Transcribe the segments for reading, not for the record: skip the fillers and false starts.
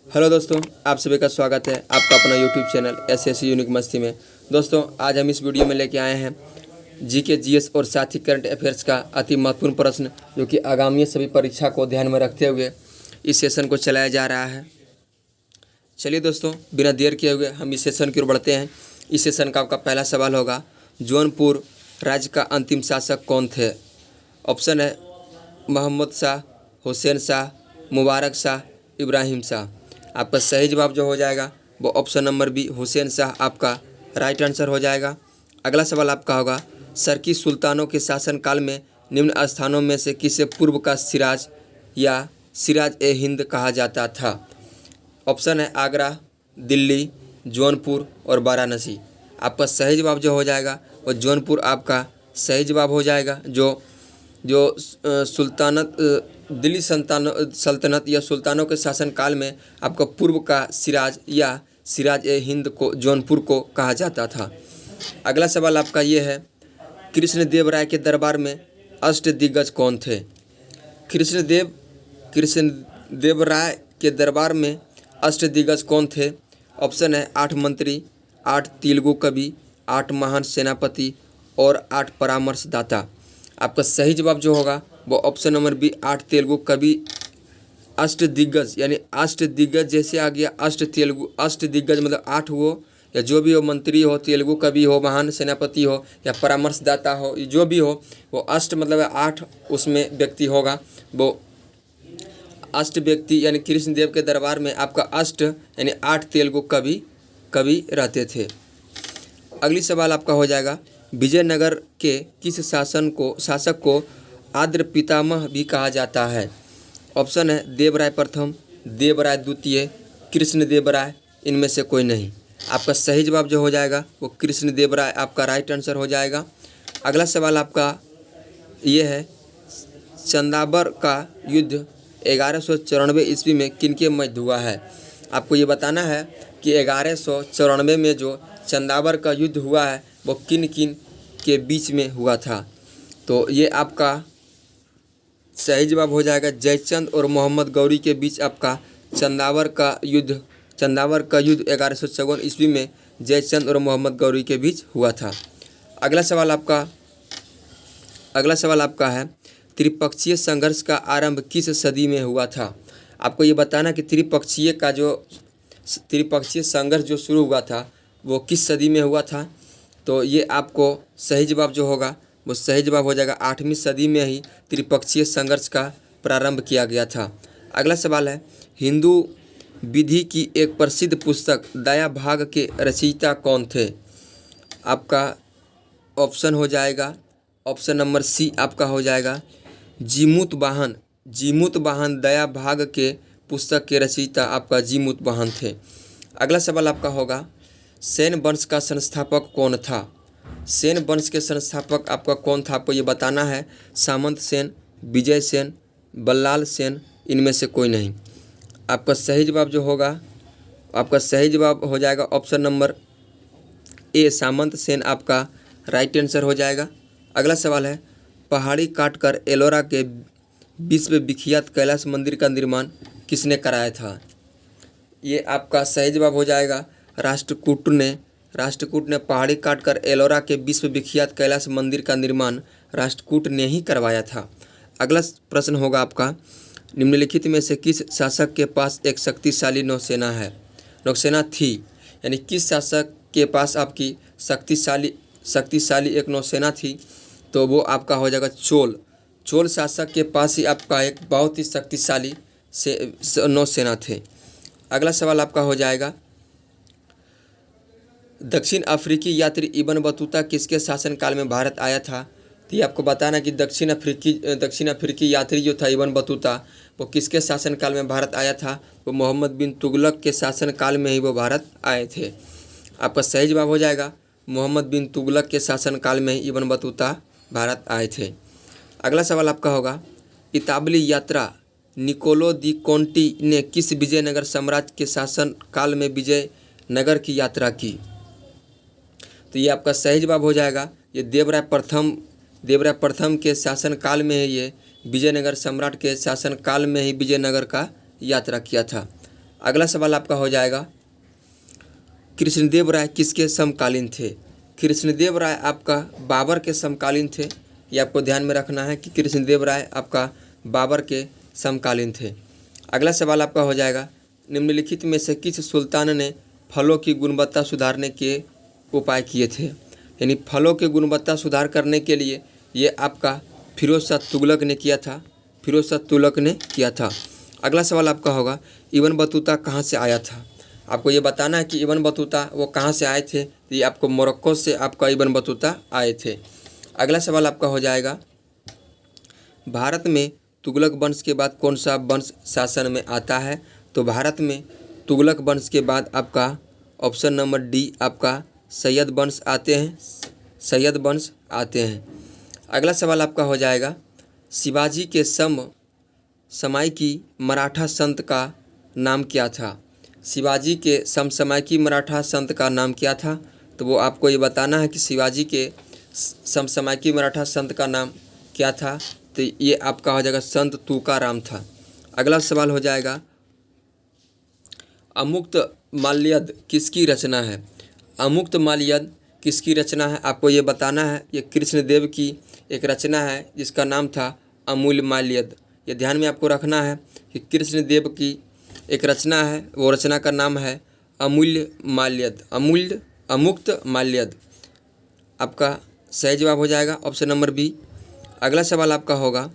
Hello दोस्तों, आप सभी का स्वागत है आपका अपना यूट्यूब चैनल एसएससी यूनिक मस्ती में। दोस्तों, आज हम इस वीडियो में लेके आए हैं जीके जीएस और साथ ही करंट अफेयर्स का अति महत्वपूर्ण प्रश्न, जो कि आगामी सभी परीक्षा को ध्यान में रखते हुए इस सेशन को चलाया जा रहा है। चलिए दोस्तों, बिना देर किए हुए हम इस सेशन की ओर बढ़ते हैं। इस सेशन का आपका पहला सवाल होगा, जौनपुर राज्य का अंतिम शासक कौन थे? ऑप्शन है मोहम्मद शाह, हुसैन शाह, मुबारक शाह, इब्राहिम शाह। आपका सही जवाब जो हो जाएगा वो option number B Hussain Shah आपका राइट आंसर हो जाएगा। अगला सवाल आपका होगा, सरकी सुल्तानों के शासनकाल में निम्न स्थानों में से किसे पूर्व का सिराज या सिराज ए हिंद कहा जाता था? ऑप्शन है आगरा, दिल्ली, जौनपुर और वाराणसी। आपका सही जवाब जो हो जाएगा वो जौनपुर आपका सही जवाब हो जाएगा। जो सुल्तानत दिल्ली सल्तनत या सुल्तानों के शासनकाल में आपका पूर्व का सिराज या सिराज ए हिंद को जौनपुर को कहा जाता था। अगला सवाल आपका ये है, कृष्णदेव राय के दरबार में अष्टदिग्गज कौन थे? कृष्णदेव राय के दरबार में अष्टदिग्गज कौन थे? ऑप्शन है 8 मंत्री, 8 तेलुगु कवि, 8 महान सेनापति और 8 परामर्शदाता। आपका सही जवाब जो होगा वो ऑप्शन नंबर बी 8 तेलुगु कवि अष्टदिग्गज, यानी अष्टदिग्गज जैसे आ गया अष्टदिग्गज मतलब 8 हो या जो भी हो, मंत्री हो, तेलुगु कवि हो, महान सेनापति हो या परामर्शदाता हो, जो भी हो वो अष्ट मतलब 8 उसमें व्यक्ति होगा। वो अष्ट व्यक्ति यानी कृष्णदेव के दरबार में आपका अष्ट यानी 8 तेलुगु कवि रहते थे। अगली सवाल आपका हो जाएगा, विजयनगर के किस शासक को आद्र पितामह भी कहा जाता है? ऑप्शन है देवराय प्रथम, देवराय द्वितीय, कृष्णदेव राय, इनमें से कोई नहीं। आपका सही जवाब जो हो जाएगा वो कृष्णदेव राय आपका राइट आंसर हो जाएगा। अगला सवाल आपका ये है, चंदावर का युद्ध 1194 ईस्वी में किनके मध्य हुआ है? आपको ये बताना है कि 1194 में जो चंदावर का युद्ध हुआ है वो किन किन के बीच में हुआ था? तो ये आपका सही जवाब हो जाएगा जयचंद और मोहम्मद गौरी के बीच आपका चंदावर का युद्ध 1154 ईस्वी में जयचंद और मोहम्मद गौरी के बीच हुआ था। अगला सवाल आपका है, त्रिपक्षीय संघर्ष का आरंभ किस सदी में हुआ था? आपको ये बताना कि त्रिपक्षीय संघर्ष जो शुरू हुआ था वो किस सदी में हुआ था? तो ये आपको सही जवाब जो होगा वो सही जवाब हो जाएगा 8वीं सदी में ही त्रिपक्षीय संघर्ष का प्रारंभ किया गया था। अगला सवाल है, हिंदू विधि की एक प्रसिद्ध पुस्तक दया भाग के रचयिता कौन थे? आपका ऑप्शन हो जाएगा ऑप्शन नंबर सी आपका हो जाएगा जीमूत वाहन दया भाग के पुस्तक के रचयिता आपका जीमूत वाहन थे। अगला सवाल आपका होगा, सेन वंश का संस्थापक कौन था? सेन वंश के संस्थापक आपका कौन था? आपको ये बताना है सामंत सेन, विजय सेन, बल्लाल सेन, इनमें से कोई नहीं। आपका सही जवाब जो होगा आपका सही जवाब हो जाएगा ऑप्शन नंबर ए सामंत सेन आपका राइट आंसर हो जाएगा। अगला सवाल है, पहाड़ी काटकर एलोरा के विश्व विख्यात कैलाश मंदिर का निर्माण किसने कराया था? ये आपका सही जवाब हो जाएगा राष्ट्रकूट ने पहाड़ी काटकर एलोरा के विश्व विख्यात कैलाश मंदिर का निर्माण राष्ट्रकूट ने ही करवाया था। अगला प्रश्न होगा आपका, निम्नलिखित में से किस शासक के पास एक शक्तिशाली नौसेना थी? यानी किस शासक के पास आपकी शक्तिशाली एक नौसेना थी? तो वो आपका हो जाएगा चोल शासक के पास ही आपका एक बहुत ही शक्तिशाली नौसेना थे। अगला सवाल आपका हो जाएगा, दक्षिण अफ्रीकी यात्री इब्न बतूता किसके शासनकाल में भारत आया था? तो ये आपको बताना कि दक्षिण अफ्रीकी यात्री जो था इब्न बतूता वो किसके शासनकाल में भारत आया था? वो मोहम्मद बिन तुगलक के शासनकाल में ही वो भारत आए थे। आपका सही जवाब हो जाएगा मोहम्मद बिन तुगलक के शासनकाल में ही इब्न बतूता भारत आए थे। अगला सवाल आपका होगा, इताबली यात्रा निकोलो दी कोंटी ने किस विजयनगर साम्राज्य के शासनकाल में विजयनगर की यात्रा की? तो ये आपका सही जवाब हो जाएगा ये देवराय प्रथम के शासनकाल में ही ये विजयनगर सम्राट के शासनकाल में ही विजयनगर का यात्रा किया था। अगला सवाल आपका हो जाएगा, कृष्णदेव राय किसके समकालीन थे? कृष्णदेव राय आपका बाबर के समकालीन थे। ये आपको ध्यान में रखना है कि कृष्णदेव राय आपका बाबर के समकालीन थे। अगला सवाल आपका हो जाएगा, निम्नलिखित में से किस सुल्तान ने फलों की गुणवत्ता सुधारने के उपाय किए थे? यानी फलों की गुणवत्ता सुधार करने के लिए ये आपका फिरोज शाह तुगलक ने किया था। फिरोज शाह तुगलक ने किया था। अगला सवाल आपका होगा, इब्न बतूता कहाँ से आया था? आपको ये बताना है कि इब्न बतूता वो कहाँ से आए थे। तो ये आपको मोरक्को से आपका इब्न बतूता आए थे। अगला सवाल आपका हो जाएगा, भारत में तुगलक वंश के बाद कौन सा वंश शासन में आता है? तो भारत में तुगलक वंश के बाद आपका ऑप्शन नंबर डी आपका सैयद वंश आते हैं। सैयद वंश आते हैं। अगला सवाल आपका हो जाएगा, शिवाजी के समसामयिकी मराठा संत का नाम क्या था? शिवाजी के समसामयिकी मराठा संत का नाम क्या था? तो वो आपको ये बताना है कि शिवाजी के समसामयिकी मराठा संत का नाम क्या था। तो ये आपका हो जाएगा संत तुकाराम था। अगला सवाल हो जाएगा, अमुक्तमाल्यद किसकी रचना है? अमुक्तमाल्यद किसकी रचना है? आपको ये बताना है। ये कृष्णदेव की एक रचना है जिसका नाम था अमूल्यमाल्यद। ये ध्यान में आपको रखना है कि कृष्णदेव की एक रचना है, वो रचना का नाम है अमूल्यमाल्यद। अमुक्तमाल्यद आपका सही जवाब हो जाएगा ऑप्शन नंबर बी। अगला सवाल आपका होगा,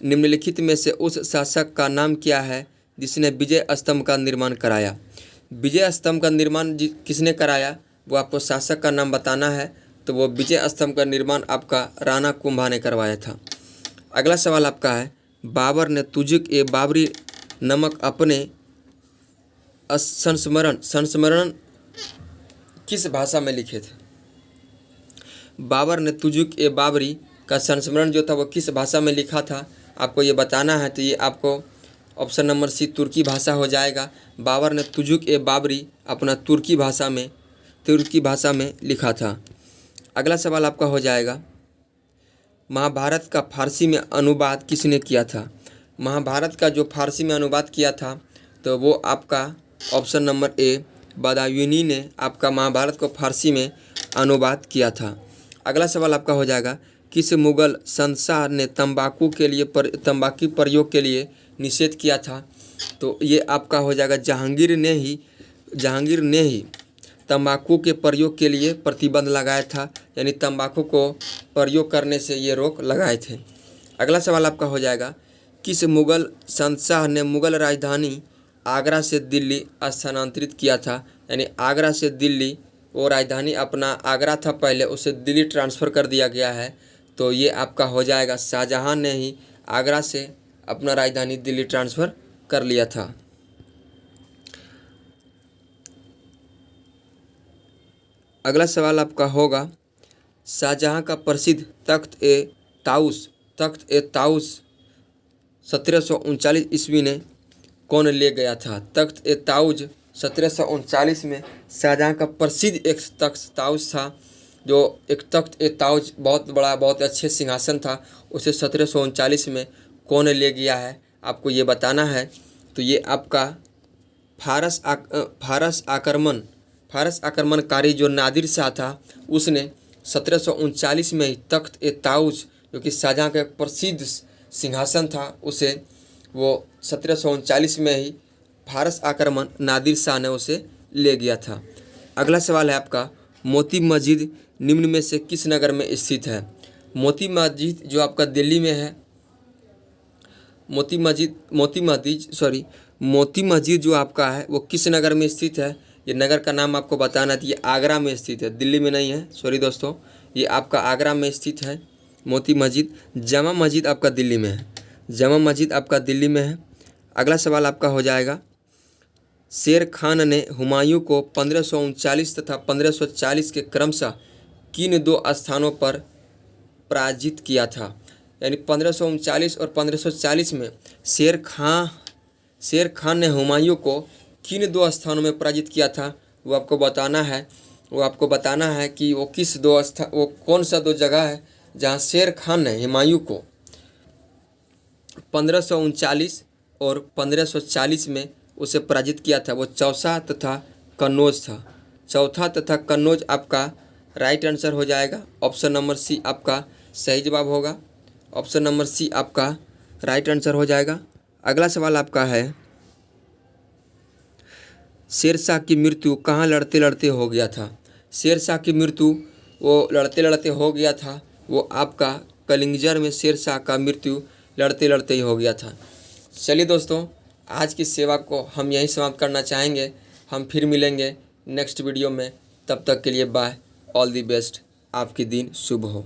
निम्नलिखित में से उस शासक का नाम क्या है जिसने विजय स्तंभ का निर्माण कराया? विजय स्तंभ का निर्माण किसने कराया वो आपको शासक का नाम बताना है। तो वो विजय स्तंभ का निर्माण आपका राणा कुंभा ने करवाया था। अगला सवाल आपका है, बाबर ने तुजुक-ए-बाबरी नामक अपने संस्मरण किस भाषा में लिखे थे? बाबर ने तुजुक-ए-बाबरी का संस्मरण जो था वो किस भाषा में लिखा था आपको ये बताना है। तो ये आपको ऑप्शन नंबर सी तुर्की भाषा हो जाएगा। बाबर ने तुजुक-ए-बाबरी अपना तुर्की भाषा में लिखा था। अगला सवाल आपका हो जाएगा, महाभारत का फारसी में अनुवाद किसने किया था? महाभारत का जो फारसी में अनुवाद किया था तो वो आपका ऑप्शन नंबर ए बदायूनी ने आपका महाभारत को फारसी में अनुवाद किया था। अगला सवाल आपका हो जाएगा, किस मुगल शहंशाह ने तंबाकू प्रयोग के लिए निषेध किया था? तो ये आपका हो जाएगा जहांगीर ने ही तंबाकू के प्रयोग के लिए प्रतिबंध लगाया था। यानी तंबाकू को प्रयोग करने से ये रोक लगाए थे। अगला सवाल आपका हो जाएगा, किस मुगल शहंशाह ने मुगल राजधानी आगरा से दिल्ली स्थानांतरित किया था? यानी आगरा से दिल्ली, वो राजधानी अपना आगरा था पहले, उसे दिल्ली ट्रांसफ़र कर दिया गया है। तो ये आपका हो जाएगा शाहजहां ने ही आगरा से अपना राजधानी दिल्ली ट्रांसफ़र कर लिया था। अगला सवाल आपका होगा, शाहजहां का प्रसिद्ध तख्त-ए-ताउस 1739 ईस्वी में कौन ले गया था? तख्त-ए-ताउस 1739 में शाहजहां का प्रसिद्ध एक तख्त-ताउस था, जो एक तख्त-ए-ताउस बहुत बड़ा बहुत अच्छे सिंहासन था, उसे 1739 में कौन ले गया है आपको ये बताना है। तो ये आपका फारस आक्रमणकारी जो नादिर शाह था उसने 1739 में ही तख्त-ए-ताउस जो कि शाहजहां का एक प्रसिद्ध सिंहासन था उसे वो 1739 में ही फारस आक्रमण नादिर शाह ने उसे ले गया था। अगला सवाल है आपका, मोती मस्जिद निम्न में से किस नगर में स्थित है? मोती मस्जिद जो आपका दिल्ली में है, मोती मस्जिद जो आपका है वो किस नगर में स्थित है? ये नगर का नाम आपको बताना था। ये आगरा में स्थित है, दिल्ली में नहीं है, सॉरी दोस्तों, ये आपका आगरा में स्थित है मोती मस्जिद। जामा मस्जिद आपका दिल्ली में है, जामा मस्जिद आपका दिल्ली में है। अगला सवाल आपका हो जाएगा, शेर खान ने हुमायूं को 1539 तथा 1540 के क्रमशः किन दो स्थानों पर पराजित किया था? यानी 1539 और 1540 में शेर खान ने हुमायूं को किन दो स्थानों में पराजित किया था वो आपको बताना है कि वो वो कौन सा दो जगह है जहां शेर खान ने हुमायूं को 1539 और 1540 में उसे पराजित किया था वो चौसा तथा कन्नौज था। चौथा तथा कन्नौज आपका राइट आंसर हो जाएगा। ऑप्शन नंबर सी आपका सही जवाब होगा। ऑप्शन नंबर सी आपका राइट आंसर हो जाएगा। अगला सवाल आपका है, शेरशाह की मृत्यु कहाँ लड़ते लड़ते हो गया था? शेरशाह की मृत्यु वो लड़ते लड़ते हो गया था, वो आपका कलिंजर में शेरशाह का मृत्यु लड़ते लड़ते ही हो गया था। चलिए दोस्तों, आज की सेवा को हम यहीं समाप्त करना चाहेंगे। हम फिर मिलेंगे नेक्स्ट वीडियो में। तब तक के लिए बाय। All the best. आपकी दिन शुभ हो।